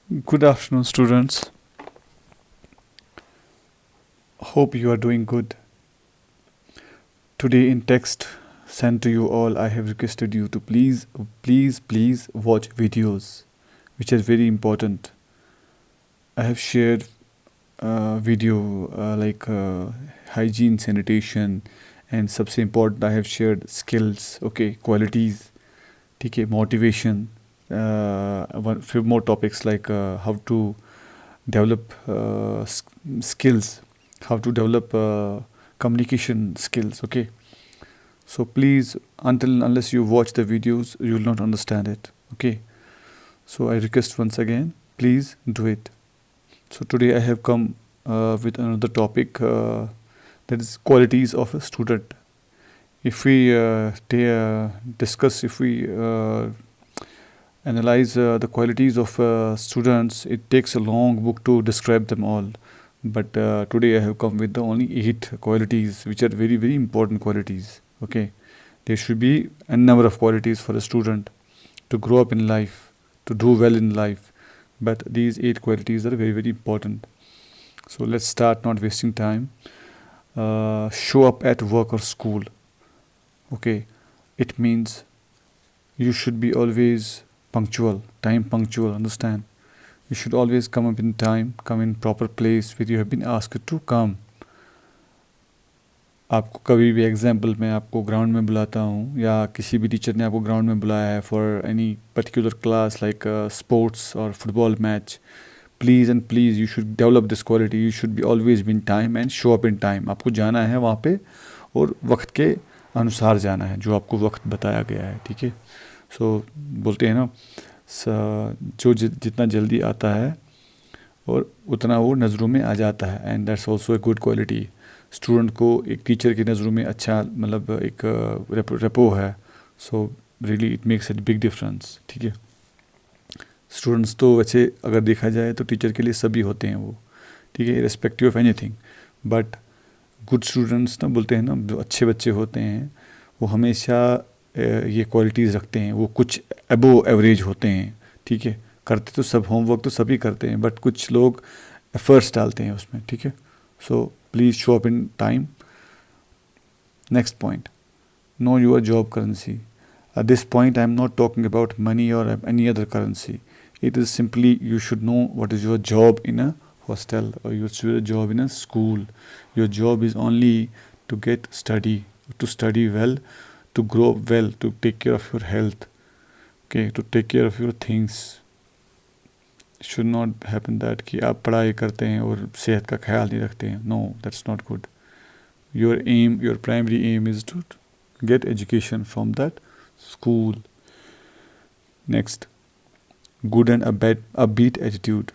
Good afternoon, students. Hope you are doing good. Today, in text sent to you all, I have requested you to please watch videos, which are very important. I have shared video like hygiene, sanitation, and सबसे important I have shared skills, okay, qualities, ठीक है, motivation. One few more topics like how to develop skills, how to develop communication skills, okay. So please, until unless you watch the videos, you will not understand it, okay. So I request once again, please do it. So today I have come with another topic, that is qualities of a student. If we discuss, if we analyze the qualities of students, it takes a long book to describe them all. But today I have come with the only 8 qualities, which are very, very important qualities. Okay, there should be a number of qualities for a student to grow up in life, to do well in life. But these 8 qualities are very, very important. So let's start, not wasting time. Show up at work or school. Okay, it means you should be always punctual, time punctual, understand? You should always come up in time, come in proper place where you have been asked to come. आपको कभी भी example मैं आपको ground में बुलाता हूँ या किसी भी टीचर ने आपको ग्राउंड में बुलाया है for any particular class like sports और football match, please and please you should develop this quality. You should be always be in time and show up in time. आपको जाना है वहाँ पे और वक्त के अनुसार जाना है, जो आपको वक्त बताया गया है, ठीक है. सो बोलते हैं ना, जो जितना जल्दी आता है और उतना वो नज़रों में आ जाता है, and that's also a good quality. Student को एक टीचर की नज़रों में अच्छा, मतलब एक रेपो है. So really it makes a big difference, ठीक है. स्टूडेंट्स तो वैसे अगर देखा जाए तो टीचर के लिए सभी होते हैं वो, ठीक है, respective of anything. But good students ना, बोलते हैं ना, जो अच्छे बच्चे होते हैं वो हमेशा ये क्वालिटीज़ रखते हैं. वो कुछ अबो एवरेज होते हैं, ठीक है. करते तो सब, होमवर्क तो सभी करते हैं, बट कुछ लोग एफर्ट्स डालते हैं उसमें, ठीक है. So please show up in time. Next point, know your job currency. At this point, I am not talking about money or any other currency. It is simply you should know what is your job in a hostel or your job in a school. Your job is only to get to study well, to grow up well, to take care of your health, okay, to take care of your things. It should not happen that कि आप पढ़ाई करते हैं और सेहत का ख्याल नहीं रखते हैं. No, that's not good. Your aim, your primary aim is to get education from that school. Next, good and upbeat attitude.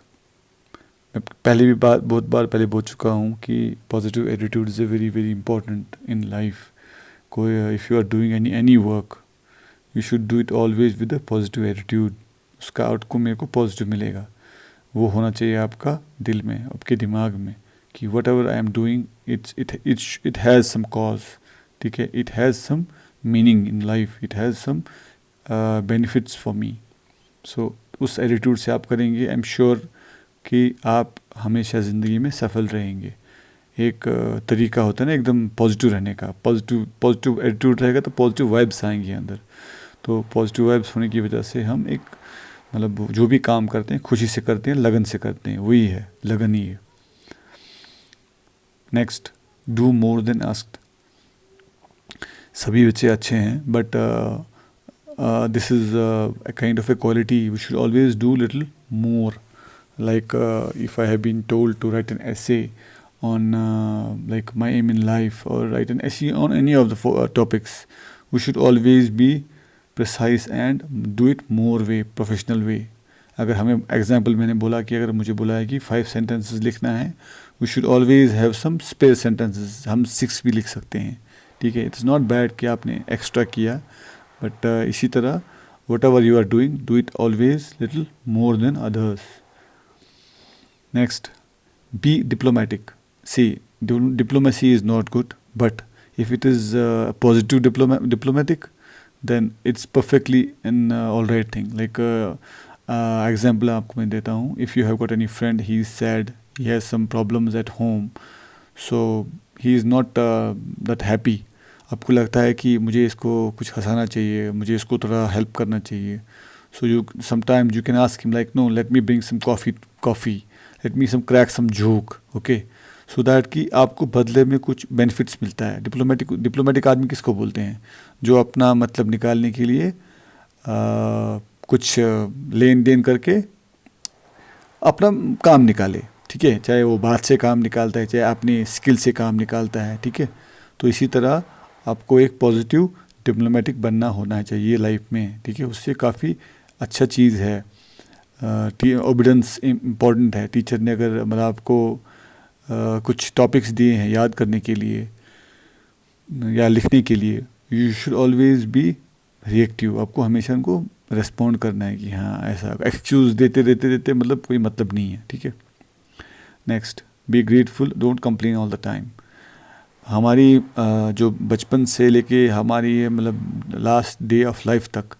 मैं पहले भी बहुत बार पहले बोल चुका हूँ कि positive attitude is a very very important in life. कोई if you are doing any work, you should do it always with a positive attitude. उसका आउटकम मेरे को पॉजिटिव मिलेगा. वो होना चाहिए आपका दिल में, आपके दिमाग में, कि whatever I am doing it has some cause, ठीक है, it has some meaning in life, it has some benefits for me. So उस एटीट्यूड से आप करेंगे, आई एम श्योर कि आप हमेशा ज़िंदगी में सफल रहेंगे. एक तरीका होता है ना एकदम पॉजिटिव रहने का. पॉजिटिव एटीट्यूड रहेगा तो पॉजिटिव वाइब्स आएंगी अंदर. तो पॉजिटिव वाइब्स होने की वजह से हम एक, मतलब जो भी काम करते हैं खुशी से करते हैं, लगन से करते हैं. वही है, लगन ही है. Next, do more than asked. सभी बच्चे अच्छे हैं, but this is a kind of a quality. We should always do little more. Like if I have been told to write an essay on like my aim in life, or write an essay on any of the topics, we should always be precise and do it more way, professional way. अगर हमें example मैंने बोला कि अगर मुझे बोला है कि 5 sentences लिखना है, we should always have some spare sentences. हम 6 भी लिख सकते हैं, ठीक है. इट्स नॉट बैड कि आपने एक्स्ट्रा किया, बट इसी तरह whatever you are doing, do it always little more than others. Next, be diplomatic. See, diplomacy is not good, but if it is positive diplomatic, then it's perfectly an all right thing. Like example आपको मैं देता हूँ. If you have got any friend, he is sad, he has some problems at home, so he is not that happy. आपको लगता है कि मुझे इसको कुछ हंसाना चाहिए, मुझे इसको थोड़ा हेल्प करना चाहिए. So you sometimes you can ask him like, no, let me bring some coffee, let me some crack some joke, okay, so that कि आपको बदले में कुछ बेनिफिट्स मिलता है. डिप्लोमेटिक आदमी किसको बोलते हैं? जो अपना मतलब निकालने के लिए कुछ लेन देन करके अपना काम निकाले, ठीक है. चाहे वो बात से काम निकालता है, चाहे अपनी स्किल से काम निकालता है, ठीक है. तो इसी तरह आपको एक पॉजिटिव डिप्लोमेटिक बनना होना चाहिए लाइफ में, ठीक है. उससे काफ़ी अच्छा चीज़ है. ओबिडेंस इम्पॉर्टेंट है. टीचर ने अगर मतलब आपको कुछ टॉपिक्स दिए हैं याद करने के लिए या लिखने के लिए, you should always be reactive. आपको हमेशा उनको रेस्पॉन्ड करना है कि हाँ ऐसा. एक्सक्यूज़ देते मतलब कोई मतलब नहीं है, ठीक है. Next, be grateful, don't complain all the time. हमारी जो बचपन से लेके हमारी मतलब लास्ट डे ऑफ लाइफ तक,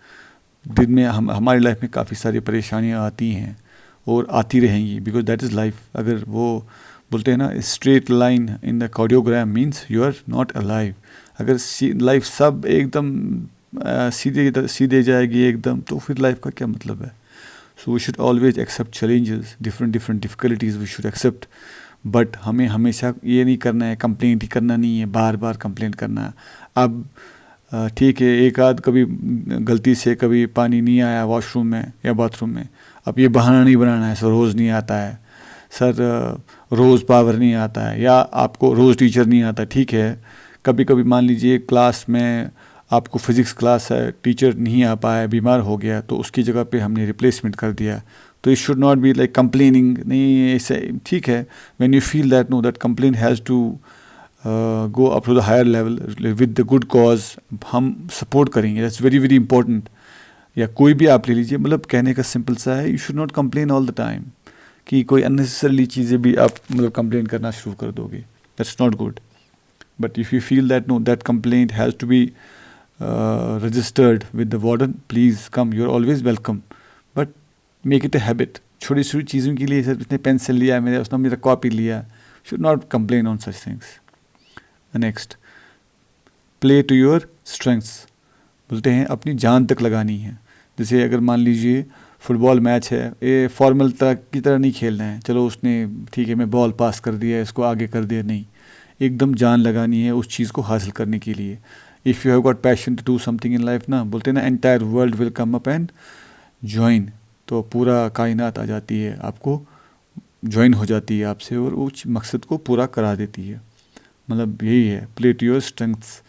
दिन में हमारी लाइफ में काफ़ी सारी परेशानियाँ आती हैं और आती रहेंगी, बिकॉज दैट इज़ लाइफ. अगर वो बोलते हैं ना, straight line in the cardiogram means you are not alive. अगर लाइफ सब एकदम सीधे जाएगी एकदम, तो फिर लाइफ का क्या मतलब है? So we should always accept challenges, different difficulties we should accept. But हमें हमेशा ये नहीं करना है, कंप्लेंट ही करना नहीं है, बार बार कंप्लेंट करना है. अब ठीक है, एक आध कभी गलती से कभी पानी नहीं आया वॉशरूम में या बाथरूम में, अब ये बहाना नहीं बनाना है, सर रोज़ नहीं आता है, सर रोज़ पावर नहीं आता है, या आपको रोज़ टीचर नहीं आता. ठीक है, कभी कभी मान लीजिए क्लास में आपको फिज़िक्स क्लास है, टीचर नहीं आ पाया, बीमार हो गया, तो उसकी जगह पे हमने रिप्लेसमेंट कर दिया. तो it should not be like complaining. नहीं, ऐसे ठीक है. When you feel that, no, that complain has to go up to the higher level with the good cause, हम सपोर्ट करेंगे. That's very very important. या कोई भी आप ले लीजिए, मतलब कहने का सिंपल सा है, you should not complain all the time. कि कोई अननेसेसरली चीज़ें भी आप मतलब कंप्लेन करना शुरू कर दोगे, that's not good. But if you feel that, no, that complaint has to be registered with the warden, please come, you are always welcome. But make it a habit. छोटी छोटी चीज़ों के लिए, सर उसने पेंसिल लिया मेरे, उसने मेरा कॉपी लिया, should not complain on such things. Next, play to your strengths. बोलते हैं अपनी जान तक लगानी है. जैसे अगर मान लीजिए फुटबॉल मैच है, ये फॉर्मल की तरह नहीं खेलना है, चलो उसने ठीक है मैं बॉल पास कर दिया, इसको आगे कर दिया, नहीं. एकदम जान लगानी है उस चीज़ को हासिल करने के लिए. If you have got passion to do something in life ना, बोलते हैं ना, entire world will come up and join. तो पूरा कायनात आ जाती है, आपको ज्वाइन हो जाती है आपसे और उस मकसद को पूरा करा देती है. मतलब यही है, प्ले टू योर स्ट्रेंथ्स.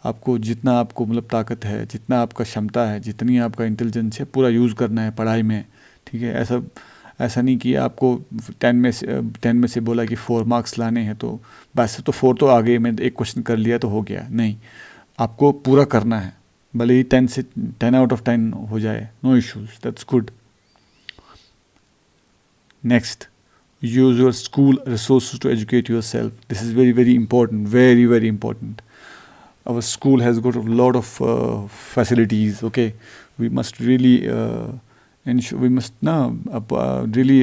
आपको जितना आपको मतलब ताकत है, जितना आपका क्षमता है, जितनी आपका इंटेलिजेंस है, पूरा यूज़ करना है पढ़ाई में, ठीक है. ऐसा नहीं कि आपको 10 में से बोला कि 4 मार्क्स लाने हैं, तो वैसे तो 4 तो आ गए, मैंने एक क्वेश्चन कर लिया तो हो गया, नहीं. आपको पूरा करना है, भले ही 10 आउट ऑफ 10 हो जाए, no issues, that's good. Next, use your school resources to educate yourself. This is very very important, very very important. Our school has got a lot of facilities, okay. We must really ensure, we must now really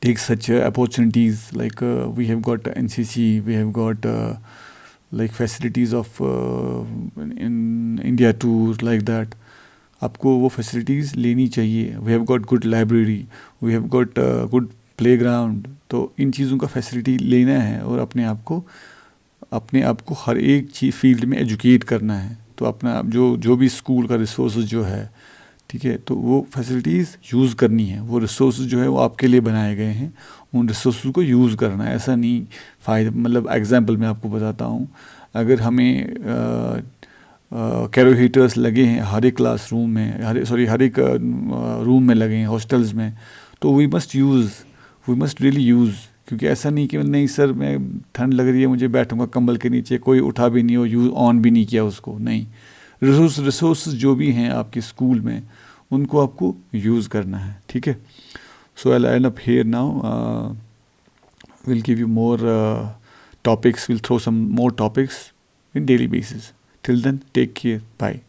take such opportunities, like we have got NCC, we have got like facilities of in India tour, like that. आपको वो facilities लेनी चाहिए. We have got good library, we have got good playground. तो इन चीज़ों का facility लेना है और अपने आप को हर एक चीज़ फील्ड में एजुकेट करना है. तो अपना जो भी स्कूल का रिसोर्स जो है, ठीक है, तो वो फैसिलिटीज़ यूज़ करनी है. वो रिसोर्स जो है वो आपके लिए बनाए गए हैं, उन रिसोर्स को यूज़ करना है. ऐसा नहीं फ़ायदा, मतलब एग्जांपल मैं आपको बताता हूँ. अगर हमें कैरो हीटर्स लगे हैं हर एक क्लास रूम में, हर एक रूम में लगे हैं हॉस्टल्स में, तो वी मस्ट रियली यूज़. क्योंकि ऐसा नहीं कि नहीं सर मैं ठंड लग रही है मुझे बैठूंगा कंबल के नीचे, कोई उठा भी नहीं हो, यूज़ ऑन भी नहीं किया उसको, नहीं. रिसोर्स जो भी हैं आपके स्कूल में, उनको आपको यूज़ करना है, ठीक है. So I end up here now. Will give you more topics, we'll throw some more topics in daily basis. Till then, take care. Bye.